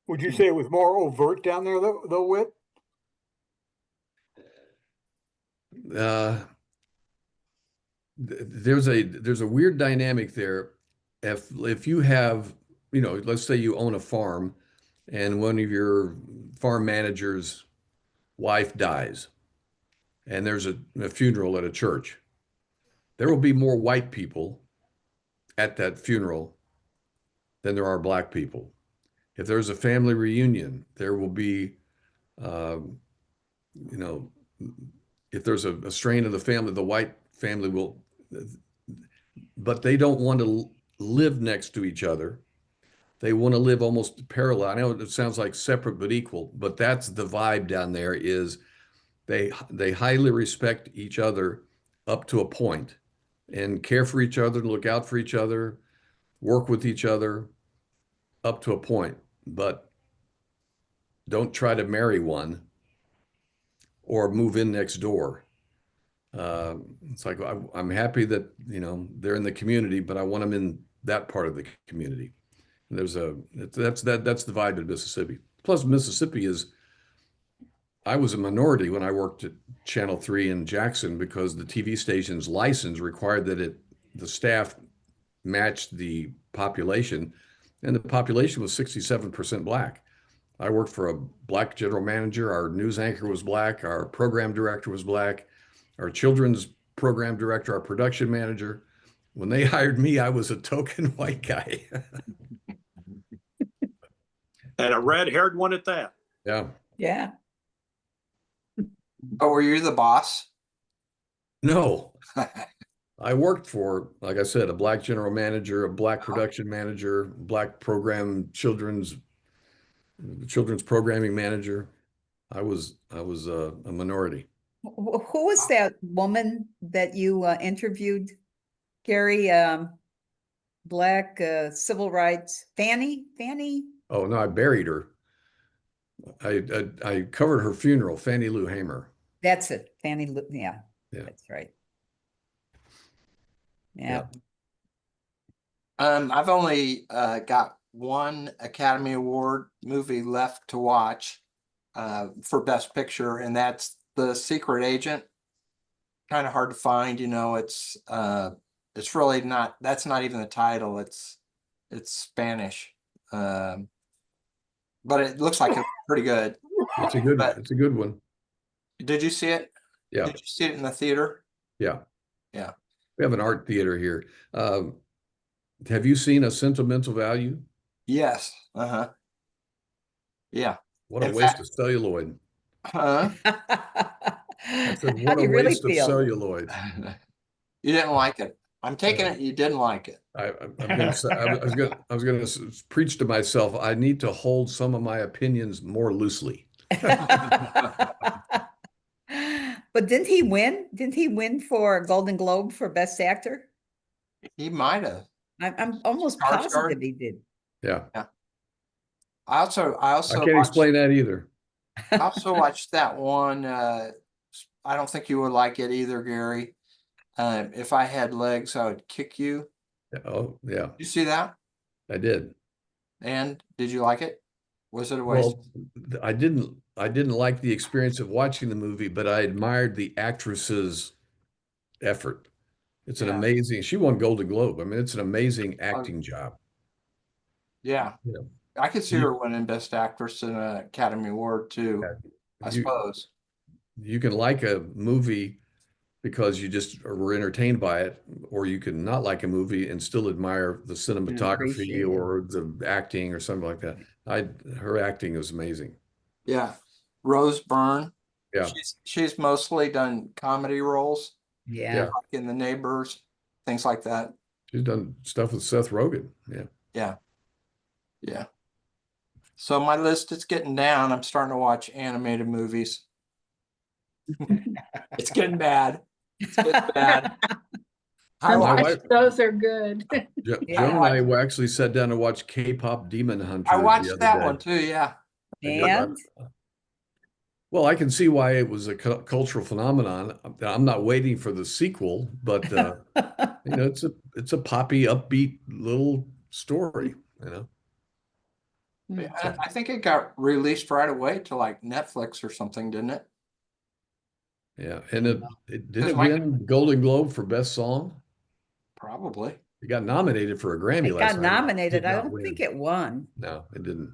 S8: Would you say it was more overt down there, though, Whit?
S3: There's a weird dynamic there. If you have, let's say you own a farm and one of your farm manager's wife dies and there's a funeral at a church, there will be more white people at that funeral than there are black people. If there's a family reunion, there will be, if there's a strain of the family, the white family will, but they don't want to live next to each other. They want to live almost parallel. I know it sounds like separate but equal, but that's the vibe down there. Is they highly respect each other up to a point and care for each other, look out for each other, work with each other up to a point, but don't try to marry one or move in next door. It's like, I'm happy that, they're in the community, but I want them in that part of the community. And that's the vibe in Mississippi. Plus Mississippi I was a minority when I worked at Channel 3 in Jackson because the TV station's license required that the staff matched the population, and the population was 67% black. I worked for a black general manager. Our news anchor was black. Our program director was black. Our children's program director, our production manager. When they hired me, I was a token white guy.
S4: And a red-haired one at that.
S3: Yeah.
S1: Yeah.
S6: Oh, were you the boss?
S3: No, I worked for, like I said, a black general manager, a black production manager, black children's programming manager. I was a minority.
S1: Who was that woman that you interviewed, Gary? Black civil rights, Fanny?
S3: Oh no, I buried her. I covered her funeral, Fannie Lou Hamer.
S1: That's it, Fanny. Yeah,
S3: Yeah.
S1: that's right. Yeah.
S6: I've only got one Academy Award movie left to watch for Best Picture, and that's The Secret Agent. Kind of hard to find, it's really not, that's not even the title, it's Spanish. But it looks like it's pretty good.
S3: It's a good one.
S6: Did you see it?
S3: Yeah.
S6: Did you see it in the theater?
S3: Yeah.
S6: Yeah.
S3: We have an art theater here. Have you seen A Sentimental Value?
S6: Yes. Uh-huh. Yeah.
S3: What a
S6: In
S3: waste
S6: fact-
S3: of celluloid.
S6: Huh?
S3: I said,
S1: How
S3: what
S1: do
S3: a
S1: you really
S3: waste of
S1: feel?
S3: celluloid.
S6: You didn't like it. I'm taking it you didn't like it.
S3: I'm gonna say, I was gonna preach to myself. I need to hold some of my opinions more loosely.
S1: But didn't he win? Didn't he win for a Golden Globe for Best Actor?
S6: He might have.
S1: I'm almost
S6: Skarsgård?
S1: positive he did.
S3: Yeah.
S6: I also
S3: I can't
S6: watched,
S3: explain that either.
S6: I also watched that one. I don't think you would like it either, Gary. If I had legs, I would kick you.
S3: Oh, yeah,
S6: You see that?
S3: I did.
S6: And did you like it? Was it a waste?
S3: Well, I didn't like the experience of watching the movie, but I admired the actress's effort. It's an
S6: Yeah.
S3: amazing, she won Golden Globe. I mean, it's an amazing acting job.
S6: Yeah.
S3: Yeah.
S6: I could see
S3: You-
S6: her winning Best Actress in an Academy Award too, I
S3: You-
S6: suppose.
S3: You can like a movie because you just were entertained by it, or you can not like a movie and still admire the cinematography
S1: appreciate it.
S3: or the acting or something like that. Her acting is amazing.
S6: Yeah. Rose Byrne.
S3: Yeah.
S6: She's mostly done comedy roles,
S1: Yeah.
S6: like in The Neighbors, things like that.
S3: She's done stuff with Seth Rogen. Yeah.
S6: Yeah. Yeah. So my list is getting down. I'm starting to watch animated movies. It's getting bad. It's getting bad. I
S3: My
S6: watched,
S3: wife-
S5: Those are good.
S3: Joan
S1: Yeah.
S3: and I actually sat down to watch K-pop Demon Hunter.
S6: I
S3: the
S6: watched
S3: other
S6: that
S3: day.
S6: one too. Yeah.
S1: And
S3: Well, I can see why it was a cultural phenomenon. I'm not waiting for the sequel, but it's a poppy, upbeat little story.
S6: I think it got released right away to like Netflix or something, didn't it?
S3: Yeah, and it did
S6: Because
S3: it
S6: my-
S3: win Golden Globe for Best Song?
S6: Probably.
S3: It got nominated for a Grammy
S1: it
S3: last
S1: got
S3: night.
S1: nominated.
S3: Did
S1: I
S3: not
S1: don't
S3: win.
S1: think it won.
S3: No, it didn't.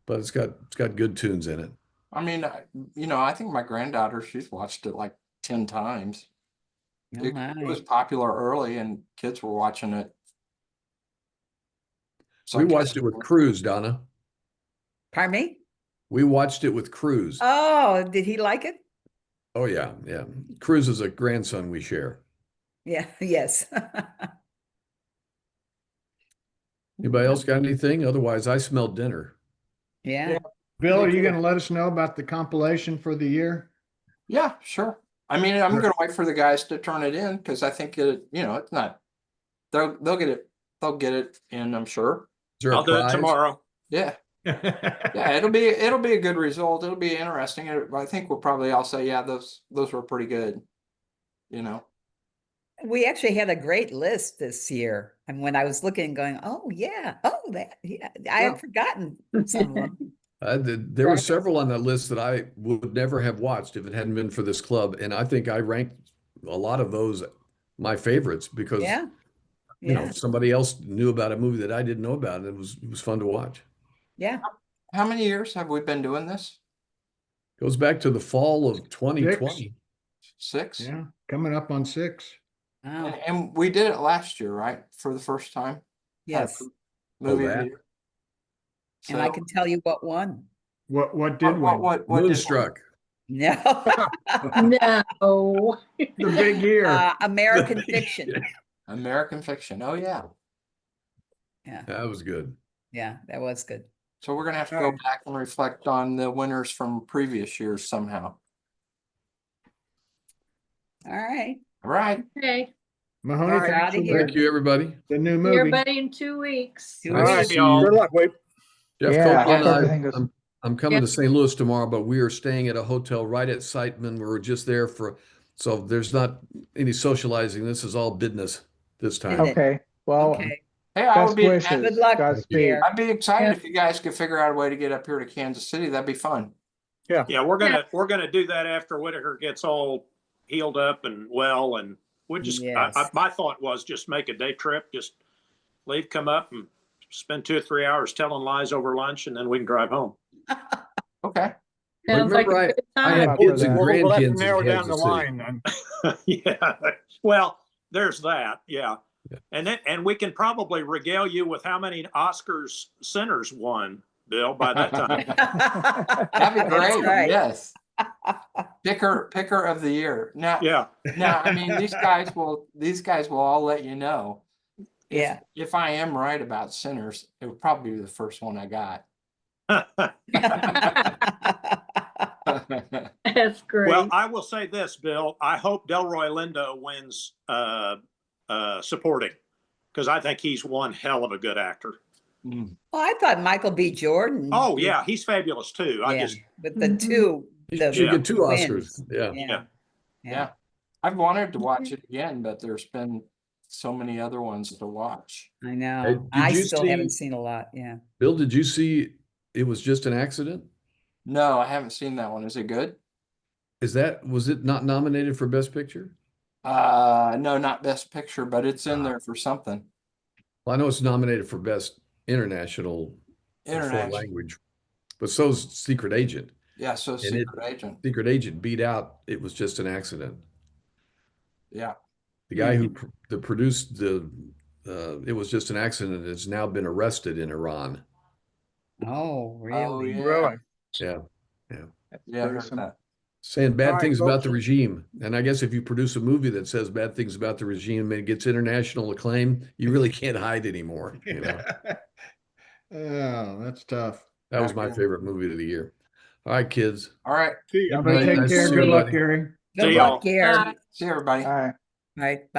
S3: But it's got good tunes in it.
S6: I mean, I think my granddaughter, she's watched it like 10 times.
S1: Oh,
S6: It
S1: my.
S6: was popular early and kids were watching it.
S3: We watched it with Cruz, Donna.
S1: Pardon me?
S3: We watched it with Cruz.
S1: Oh, did he like it?
S3: Oh yeah, yeah. Cruz is a grandson we share.
S1: Yeah, yes.
S3: Anybody else got anything? Otherwise, I smelled dinner.
S1: Yeah.
S2: Bill, are you going to let us know about the compilation for the year?
S6: Yeah, sure. I mean, I'm going to wait for the guys to turn it in because I think it's not. They'll get it. They'll get it in, I'm sure.
S3: Is there a
S4: I'll do it
S3: prize?
S4: tomorrow.
S6: Yeah, yeah. It'll be a good result. It'll be interesting. I think we'll probably all say, yeah, those were pretty good.
S1: We actually had a great list this year. And when I was looking, going, oh, yeah. Oh, that. Yeah. I
S6: Yeah.
S1: had forgotten some of them.
S3: There were several on that list that I would never have watched if it hadn't been for this club. And I think I ranked a lot of those my favorites because
S1: Yeah.
S3: somebody else knew about a movie that I didn't know about, and it was fun to watch.
S1: Yeah.
S6: How many years have we been doing this?
S3: Goes back to the fall of 2020.
S6: 6?
S2: Yeah, coming up on 6.
S1: Oh,
S6: And we did it last year, right? For the first time.
S1: yes.
S6: Movie.
S3: that?
S6: theater.
S1: And I
S6: So,
S1: can tell you what won.
S2: What did win?
S6: what did
S3: Moonstruck.
S1: No.
S5: No.
S2: The big year.
S1: American Fiction.
S6: American Fiction. Oh, yeah.
S1: Yeah,
S3: That was good.
S1: yeah, that was good.
S6: So we're gonna have to go
S8: Alright.
S6: back and reflect on the winners from previous years somehow.
S1: All right.
S6: All right.
S5: Okay,
S2: Mahoney,
S1: All right,
S2: thanks
S1: outta
S2: for
S1: here.
S3: Thank you, everybody.
S2: the new
S5: see
S2: movie.
S5: everybody in 2 weeks.
S1: Two
S3: Nice to
S1: weeks.
S3: see you.
S8: Good luck, Wade.
S3: Jeff
S7: Yeah,
S3: Copeland,
S7: hope everything goes-
S3: I'm coming
S5: Yeah.
S3: to St. Louis tomorrow, but we are staying at a hotel right at Siteman. We're just there so there's not any socializing. This is all business this time.
S7: Okay, well,
S1: Okay.
S6: Hey, I
S7: best
S6: would be,
S7: wishes.
S1: Good luck,
S7: Godspeed.
S1: Pierre.
S6: I'd be excited
S5: Yeah.
S6: if you guys could figure out a way to get up here to Kansas City. That'd be fun.
S4: Yeah, we're gonna do that after Whitaker gets all healed up and well, and we'll just.
S1: Yes.
S4: My thought was just make a day trip, just leave, come up, and spend 2 or 3 hours telling lies over lunch, and then we can drive home.
S6: Okay.
S5: Sounds like a
S3: remember,
S5: good
S3: I
S5: time.
S3: had
S7: About
S3: kids and
S7: that.
S8: We'll have to
S3: grandkids
S8: narrow
S3: in
S8: down the
S3: Kansas City.
S8: line then.
S4: Yeah. Well, there's that. Yeah.
S3: Yeah.
S4: And we can probably regale you with how many Oscars Sinners won, Bill, by that time.
S6: That'd be
S1: That's
S6: great.
S1: right.
S6: Yes. Picker of the year. Now,
S4: Yeah.
S6: I mean, these guys will all let you know.
S1: Yeah.
S6: If I am right about Sinners, it would probably be the first one I got.
S5: That's great.
S4: Well, I will say this, Bill. I hope Delroy Lindo wins supporting, because I think he's one hell of a good actor.
S6: Mm.
S1: Well, I thought Michael B. Jordan.
S4: Oh yeah, he's fabulous too. I
S1: Yeah,
S4: just
S1: but the
S5: Mhm.
S1: two.
S3: You
S1: the
S3: should get 2
S1: twins.
S3: Oscars. Yeah.
S1: Yeah.
S6: Yeah. I've wanted to watch it again, but there's been so many other ones to watch.
S1: I
S3: Hey,
S1: know.
S3: did
S1: I
S3: you
S1: still haven't
S3: see-
S1: seen a lot. Yeah.
S3: Bill, did you see It Was Just an Accident?
S6: No, I haven't seen that one. Is it good?
S3: Was it not nominated for Best Picture?
S6: No, not Best Picture, but it's in there for something.
S3: Well, I know it's nominated for Best International or Foreign
S6: International.
S3: Language, but so's Secret Agent.
S6: Yeah, so
S3: And it-
S6: Secret Agent.
S3: Secret Agent beat out It Was Just an Accident.
S6: Yeah.
S3: The guy who produced It Was Just an Accident has now been arrested in Iran.
S1: Oh,
S6: Oh,
S1: really?
S6: yeah.
S8: Really?
S3: Yeah.
S6: Yeah, I heard
S7: Gruesome.
S6: that.
S3: Saying bad
S8: All right,
S3: things about
S8: folks.
S3: the regime. And I guess if you produce a movie that says bad things about the regime and it gets international acclaim, you really can't hide anymore. You know,
S2: Oh, that's tough.
S3: that was my
S6: Yeah.
S3: favorite movie of the year. All right, kids.
S6: All right.
S8: See ya.
S2: Everybody
S3: Nice
S2: take
S3: to
S2: care.
S3: see
S2: Good luck,
S3: everybody.
S2: Gary.
S1: Good
S4: See
S1: luck,
S4: y'all.
S1: Gary.
S5: Bye.
S6: See you, everybody.
S7: All right.
S1: Right.